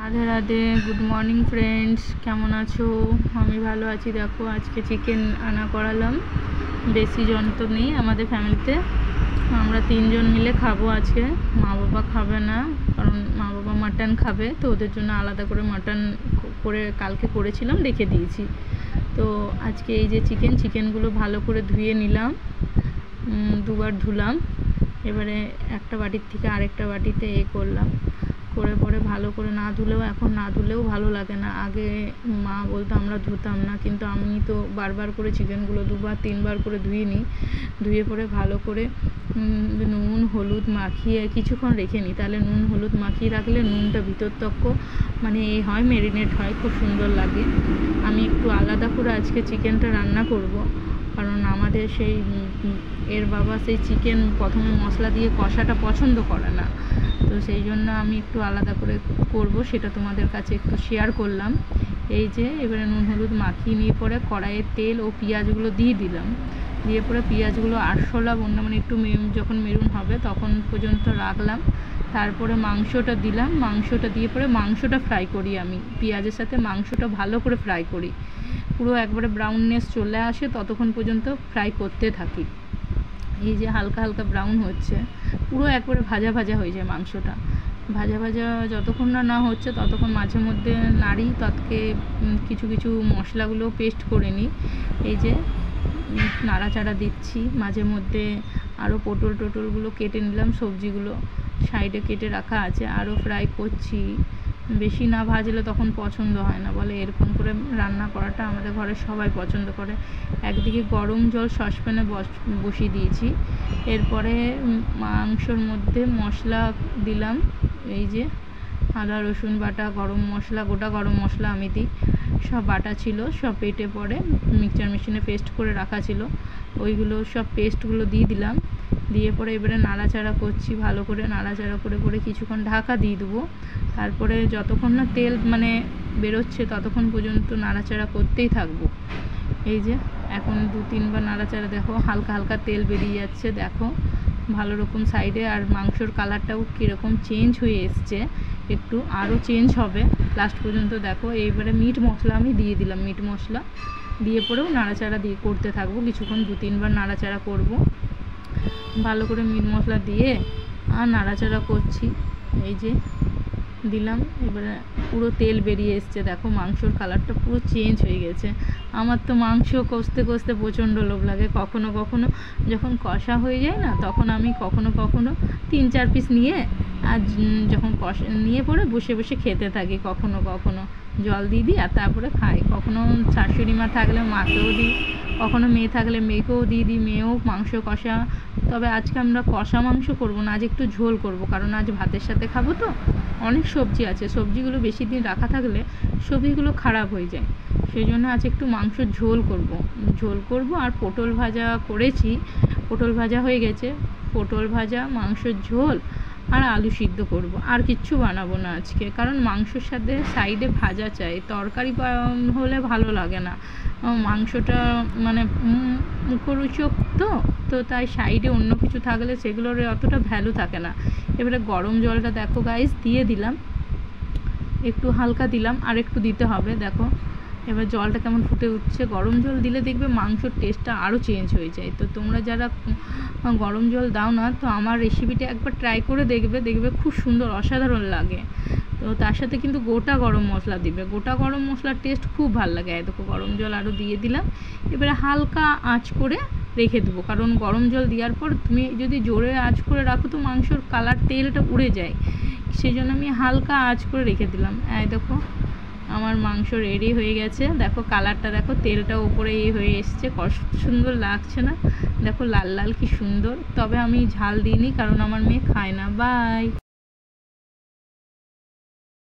Radhe Radhe, good morning friends. কেমন আছো? আমি ভালো আছি। দেখো আজকে চিকেন আনা করালাম। বেশি জন তো নেই আমাদের ফ্যামিলিতে, আমরা 3 জন মিলে খাবো আজকে। মা বাবা খাবে না, কারণ মা বাবা মাটন খাবে, তো ওদের জন্য আলাদা করে মাটন করে কালকে করেছিলাম, রেখে দিয়েছি। তো আজকে এই যে চিকেনগুলো ভালো করে ধুয়ে নিলাম, 2বার ধুলাম। এবারে একটা বাটির থেকে আরেকটা বাটিতে করলাম, করে পরে ভালো করে না ধুলেও, এখন না ধুলেও ভালো লাগে না। আগে মা বলতো আমরা ধুতাম না, কিন্তু আমি তো বারবার করে চিকেনগুলো 2বার 3বার করে ধুয়ে নিই। ধুয়ে পরে ভালো করে নুন হলুদ মাখিয়ে কিছুক্ষণ রেখে নিই। তাহলে নুন হলুদ মাখিয়ে রাখলে নুনটা ভিতর তক্ক মানে হয়, ম্যারিনেট হয়, খুব সুন্দর লাগে। আমি একটু আলাদা করে আজকে চিকেনটা রান্না করব, কারণ আমাদের সেই এর বাবা সেই চিকেন প্রথমে মশলা দিয়ে কষাটা পছন্দ করে না, তো সেই জন্য আমি একটু আলাদা করে করব, সেটা তোমাদের কাছে একটু শেয়ার করলাম। এই যে এবারে নুন হলুদ মাখিয়ে নিয়ে পরে কড়াইয়ে তেল ও পেঁয়াজগুলো দিয়ে দিলাম। দিয়ে পরে পেঁয়াজগুলো আরশোলা বন্যা মানে একটু যখন মেরুন হবে তখন পর্যন্ত রাখলাম। তারপরে মাংসটা দিলাম, মাংসটা দিয়ে পরে মাংসটা ফ্রাই করি। আমি পেঁয়াজের সাথে মাংসটা ভালো করে ফ্রাই করি, পুরো একবারে ব্রাউননেস চলে আসে ততক্ষণ পর্যন্ত ফ্রাই করতে থাকি। এই যে হালকা হালকা ব্রাউন হচ্ছে, পুরো একবারে ভাজা ভাজা হয়ে যায় মাংসটা। ভাজা ভাজা যতক্ষণ না হচ্ছে ততক্ষণ মাঝে মধ্যে নাড়ি, ততকে কিছু কিছু মশলাগুলো পেস্ট করে নিই। এই যে নাড়াচাড়া দিচ্ছি মাঝে মধ্যে। আরও পটলগুলো কেটে নিলাম, সবজিগুলো সাইডে কেটে রাখা আছে, আরও ফ্রাই করছি। বেশি না ভাজলে তখন পছন্দ হয় না, বলে এরকম করে রান্না করাটা আমাদের ঘরে সবাই পছন্দ করে। একদিকে গরম জল সসপ্যানে বসিয়ে দিয়েছি। এরপরে মাংসর মধ্যে মশলা দিলাম, এই যে আদা রসুন বাটা, গরম মশলা, গোটা গরম মশলা আমি দিই, সব বাটা ছিল, সব পেটে পরে মিক্সচার মেশিনে পেস্ট করে রাখা ছিল, ওইগুলো সব পেস্টগুলো দিয়ে দিলাম। দিয়ে পরে এবারে নাড়াচাড়া করছি, ভালো করে নাড়াচাড়া করে পরে কিছুক্ষণ ঢাকা দিয়ে দেবো। তারপরে যতক্ষণ না তেল মানে বেরোচ্ছে ততক্ষণ পর্যন্ত নাড়াচাড়া করতেই থাকবো। এই যে এখন 2-3বার নাড়াচাড়া, দেখো হালকা হালকা তেল বেরিয়ে যাচ্ছে, দেখো ভালো রকম সাইডে। আর মাংসর কালারটাও কীরকম চেঞ্জ হয়ে এসছে, একটু আরও চেঞ্জ হবে লাস্ট পর্যন্ত। দেখো এইবারে মিট মশলা আমি দিয়ে দিলাম, মিট মশলা দিয়ে পরেও নাড়াচাড়া দিয়ে করতে থাকবো কিছুক্ষণ, 2-3বার নাড়াচাড়া করব ভালো করে। মিট মশলা দিয়ে আর নাড়াচাড়া করছি, এই যে দিলাম। এবারে পুরো তেল বেরিয়ে এসছে, দেখো মাংসর কালারটা পুরো চেঞ্জ হয়ে গেছে। আমার তো মাংস কষতে কষতে প্রচণ্ড লোভ লাগে। কখনো কখনো যখন কষা হয়ে যায় না, তখন আমি কখনো কখনো 3-4 পিস নিয়ে আর যখন কষা নিয়ে পরে বসে বসে খেতে থাকি। কখনো কখনো জল দিয়ে দিই আর তারপরে খাই। কখনো শাশুড়ি মা থাকলে মাকেও দিই, কখনো মেয়ে থাকলে মেয়েকেও দিয়ে দিই, মেয়েও মাংস কষা। তবে আজকে আমরা কষা মাংস করবো না, আজ একটু ঝোল করব, কারণ আজ ভাতের সাথে খাবো তো। অনেক সবজি আছে, সবজিগুলো বেশি দিন রাখা থাকলে সবজিগুলো খারাপ হয়ে যায়, সেই জন্য আজ একটু মাংসর ঝোল করব। আর পটল ভাজা করেছি, পটল ভাজা হয়ে গেছে, পটল ভাজা, মাংসর ঝোল আর আলু সিদ্ধ করব। আর কিচ্ছু বানাবো না আজকে, কারণ মাংসর সাথে সাইডে ভাজা চাই, তরকারি হলে ভালো লাগে না। মাংসটা মানে মুখরোচক তো তাই সাইডে অন্য কিছু থাকলে সেগুলোর অতটা ভ্যালু থাকে না। এবারে গরম জলটা দেখো গাইস দিয়ে দিলাম, একটু হালকা দিলাম, আর একটু দিতে হবে। দেখো এবার জলটা কেমন ফুটে উঠছে। গরম জল দিলে দেখবে মাংসর টেস্টটা আরও চেঞ্জ হয়ে যায়। তো তোমরা যারা গরম জল দাও না, তো আমার রেসিপিটা একবার ট্রাই করে দেখবে খুব সুন্দর, অসাধারণ লাগে। তো তার সাথে কিন্তু গোটা গরম মশলা দিবে, গোটা গরম মশলার টেস্ট খুব ভালো লাগে। দেখো গরম জল আরও দিয়ে দিলাম। এবারে হালকা আঁচ করে রেখে দেবো, কারণ গরম জল দেওয়ার পর তুমি যদি জোরে আঁচ করে রাখো তো মাংসর কালার তেলটা উড়ে যায়, সেই জন্য আমি হালকা আঁচ করে রেখে দিলাম। দেখো আমার মাংস রেডি হয়ে গেছে, দেখো কালারটা দেখো, তেলটা উপরে হয়ে এসছে, কষ্ট সুন্দর লাগছে না? দেখো লাল লাল কি সুন্দর। তবে আমি ঝাল দিইনি, কারণ আমার মেয়ে খায় না। বাই।